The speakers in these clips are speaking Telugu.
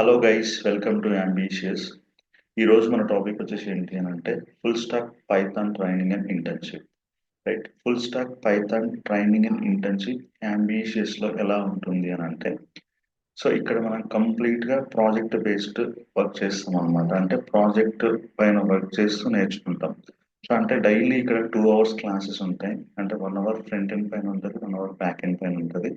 Hello guys, welcome to ambitious. ఈ రోజు మన టాపిక్ వచ్చేసి ఏంటి అని అంటే full stack Python training and internship. Right, full stack Python training and internship ambitious లో ఎలా ఉంటుంది అని అంటే, సో ఇక్కడ మనం కంప్లీట్ గా ప్రాజెక్ట్ బేస్డ్ వర్క్ చేస్తాం అనమాట. అంటే ప్రాజెక్ట్ పైన వర్క్ చేస్తూ నేర్చుకుంటాం. సో అంటే డైలీ ఇక్కడ 2 hours క్లాసెస్ ఉంటాయి. అంటే 1 hour ఫ్రంట్ ఎండ్ పైన ఉంటుంది, 1 hour బ్యాక్ ఎండ్ పైన ఉంటుంది.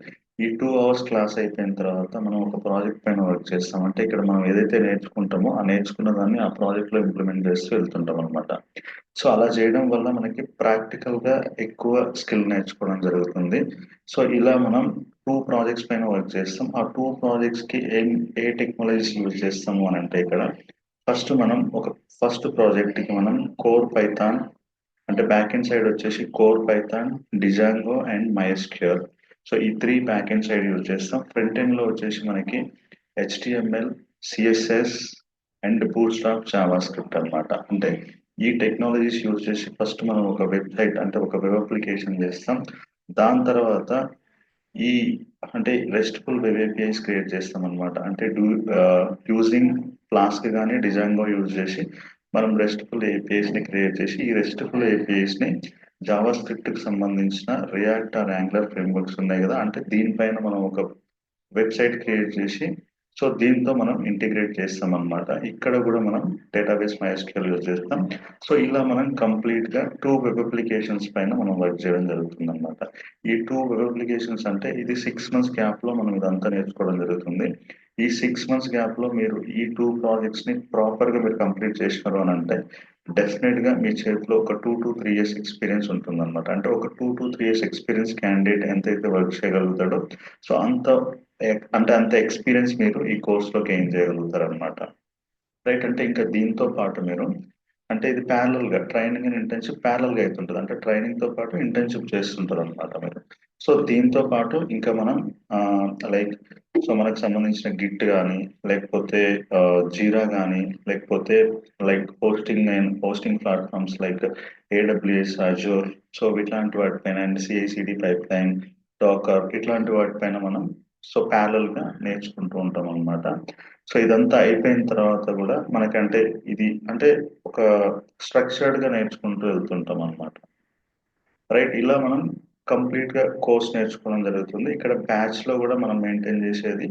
ఈ 2 hours క్లాస్ అయిపోయిన తర్వాత మనం ఒక ప్రాజెక్ట్ పైన వర్క్ చేస్తాం. అంటే ఇక్కడ మనం ఏదైతే నేర్చుకుంటామో ఆ నేర్చుకున్న దాన్ని ఆ ప్రాజెక్ట్ లో ఇంప్లిమెంట్ చేస్తూ వెళ్తుంటాం అనమాట. సో అలా చేయడం వల్ల మనకి ప్రాక్టికల్ గా ఎక్కువ స్కిల్ నేర్చుకోవడం జరుగుతుంది. సో ఇలా మనం 2 ప్రాజెక్ట్స్ పైన వర్క్ చేస్తాం. ఆ 2 ప్రాజెక్ట్స్ కి ఏ టెక్నాలజీస్ యూజ్ చేస్తాము అని అంటే, ఇక్కడ ఫస్ట్ ప్రాజెక్ట్ కి మనం కోర్ పైథాన్, అంటే బ్యాక్ ఎండ్ సైడ్ వచ్చేసి core Python, Django and MySQL. So ఈ 3 బ్యాక్ ఎండ్ సైడ్ యూజ్ చేస్తాం. ఫ్రంట్ ఎండ్ లో వచ్చేసి మనకి HTML, CSS and boot strap Java script అనమాట. అంటే ఈ టెక్నాలజీస్ యూజ్ చేసి ఫస్ట్ మనం ఒక వెబ్సైట్, అంటే ఒక వెబ్ అప్లికేషన్ చేస్తాం. దాని తర్వాత ఈ అంటే రెస్ట్ఫుల్ వెబ్ ఏపీఐస్ క్రియేట్ చేస్తాం అనమాట. అంటే యూజింగ్ ఫ్లాస్క్ కానీ డిజాంగో యూజ్ చేసి మనం రెస్ట్ఫుల్ ఏపీఐస్ ని క్రియేట్ చేసి ఈ రెస్ట్ఫుల్ ఏపీఐస్ ని జావా స్క్రిప్ట్ కి సంబంధించిన రియాక్ట్ ఆర్ యాంగులర్ ఫ్రేమ్వర్క్స్ ఉన్నాయి కదా, అంటే దీనిపైన మనం ఒక వెబ్సైట్ క్రియేట్ చేసి సో దీంతో మనం ఇంటిగ్రేట్ చేస్తాం అనమాట. ఇక్కడ కూడా మనం డేటాబేస్ MySQL యూజ్ చేస్తాం. సో ఇలా మనం కంప్లీట్ గా 2 వెబ్ అప్లికేషన్స్ పైన మనం వర్క్ చేయడం జరుగుతుంది అనమాట. ఈ 2 వెబ్ అప్లికేషన్స్ అంటే ఇది 6 months గ్యాప్ లో మనం ఇదంతా నేర్చుకోవడం జరుగుతుంది. ఈ 6 months గ్యాప్ లో మీరు ఈ 2 ప్రాజెక్ట్స్ ని ప్రాపర్ గా మీరు కంప్లీట్ చేసినారు అని అంటే డెఫినెట్ గా మీ చేతిలో ఒక 2 to 3 years ఎక్స్పీరియన్స్ ఉంటుంది అనమాట. అంటే ఒక 2 to 3 years ఎక్స్పీరియన్స్ క్యాండిడేట్ ఎంతైతే వర్క్ చేయగలుగుతాడో సో అంత ఎక్స్పీరియన్స్ మీరు ఈ కోర్స్ లో గెయిన్ చేయగలుగుతారు అనమాట. రైట్, అంటే ఇంకా దీంతో పాటు మీరు అంటే ఇది ప్యారలల్ గా ట్రైనింగ్ అండ్ ఇంటర్న్షిప్ ప్యారలల్ గా అవుతుంటుంది. అంటే ట్రైనింగ్ తో పాటు ఇంటర్న్షిప్ చేస్తుంటారు అనమాట మీరు. సో దీంతో పాటు ఇంకా మనం లైక్ సో మనకు సంబంధించిన గిట్ కానీ, లేకపోతే జీరా కానీ, లేకపోతే like hosting platforms like AWS, Azure, so ఇట్లాంటి వాటిపైన and CI/CD pipe line, Dakar, ఇట్లాంటి వాటిపైన మనం సో ప్యారలల్ గా నేర్చుకుంటూ ఉంటాం అనమాట. సో ఇదంతా అయిపోయిన తర్వాత కూడా మనకంటే ఇది అంటే ఒక స్ట్రక్చర్డ్ గా నేర్చుకుంటూ వెళ్తుంటాం అనమాట. రైట్, ఇలా మనం కంప్లీట్ గా కోర్స్ నేర్చుకోవడం జరుగుతుంది. ఇక్కడ బ్యాచ్ లో కూడా మనం మెయింటైన్ చేసేది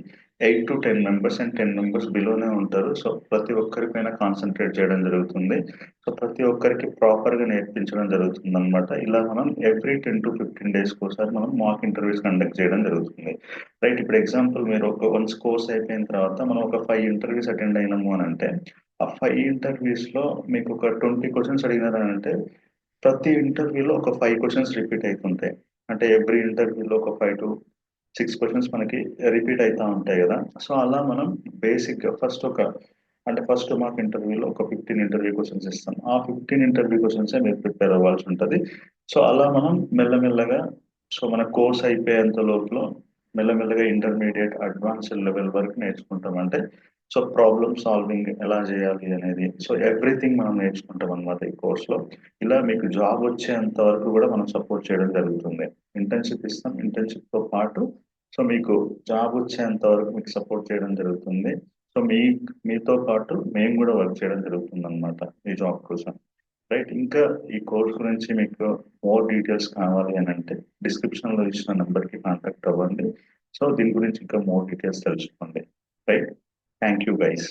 8 to 10 members, అండ్ 10 members బిలోనే ఉంటారు. సో ప్రతి ఒక్కరిపైన కాన్సన్ట్రేట్ చేయడం జరుగుతుంది. సో ప్రతి ఒక్కరికి ప్రాపర్ గా నేర్పించడం జరుగుతుంది అనమాట. ఇలా మనం ఎవ్రీ 10 to 15 days ఒకసారి మనం మాక్ ఇంటర్వ్యూస్ కండక్ట్ చేయడం జరుగుతుంది. రైట్, ఇప్పుడు ఎగ్జాంపుల్ మీరు వన్స్ కోర్స్ అయిపోయిన తర్వాత మనం ఒక 5 ఇంటర్వ్యూస్ అటెండ్ అయినాము అని అంటే ఆ 5 ఇంటర్వ్యూస్ లో మీకు ఒక 20 క్వశ్చన్స్ అడిగినారని అంటే ప్రతి ఇంటర్వ్యూలో ఒక 5 క్వశ్చన్స్ రిపీట్ అవుతుంటాయి. అంటే ఎవ్రీ ఇంటర్వ్యూలో ఒక 5 to 6 క్వశ్చన్స్ మనకి రిపీట్ అవుతా ఉంటాయి కదా. సో అలా మనం బేసిక్ గా ఫస్ట్ మాకు ఇంటర్వ్యూలో ఒక 15 ఇంటర్వ్యూ క్వశ్చన్స్ ఇస్తాం. ఆ 15 ఇంటర్వ్యూ క్వశ్చన్స్ మీరు ప్రిపేర్ అవ్వాల్సి ఉంటుంది. సో అలా మనం మెల్లమెల్లగా సో మన కోర్స్ అయిపోయేంత లోపల మెల్లమెల్లగా ఇంటర్మీడియట్ అడ్వాన్స్డ్ లెవెల్ వరకు నేర్చుకుంటాం. అంటే సో ప్రాబ్లమ్ సాల్వింగ్ ఎలా చేయాలి అనేది సో ఎవ్రీథింగ్ మనం నేర్చుకుంటాం అనమాట ఈ కోర్స్ లో. ఇలా మీకు జాబ్ వచ్చేంత వరకు కూడా మనం సపోర్ట్ చేయడం జరుగుతుంది. ఇంటర్న్షిప్ ఇస్తాం, ఇంటర్న్షిప్ తో పాటు సో మీకు జాబ్ వచ్చేంత వరకు మీకు సపోర్ట్ చేయడం జరుగుతుంది. సో మీతో పాటు మేము కూడా వర్క్ చేయడం జరుగుతుంది అనమాట ఈ జాబ్ కోసం. రైట్, ఇంకా ఈ కోర్స్ గురించి మీకు మోర్ డీటెయిల్స్ కావాలి అని అంటే డిస్క్రిప్షన్ లో ఇచ్చిన నెంబర్ కి కాంటాక్ట్ అవ్వండి. సో దీని గురించి ఇంకా మోర్ డీటెయిల్స్ తెలుసుకోండి. Right, thank you guys.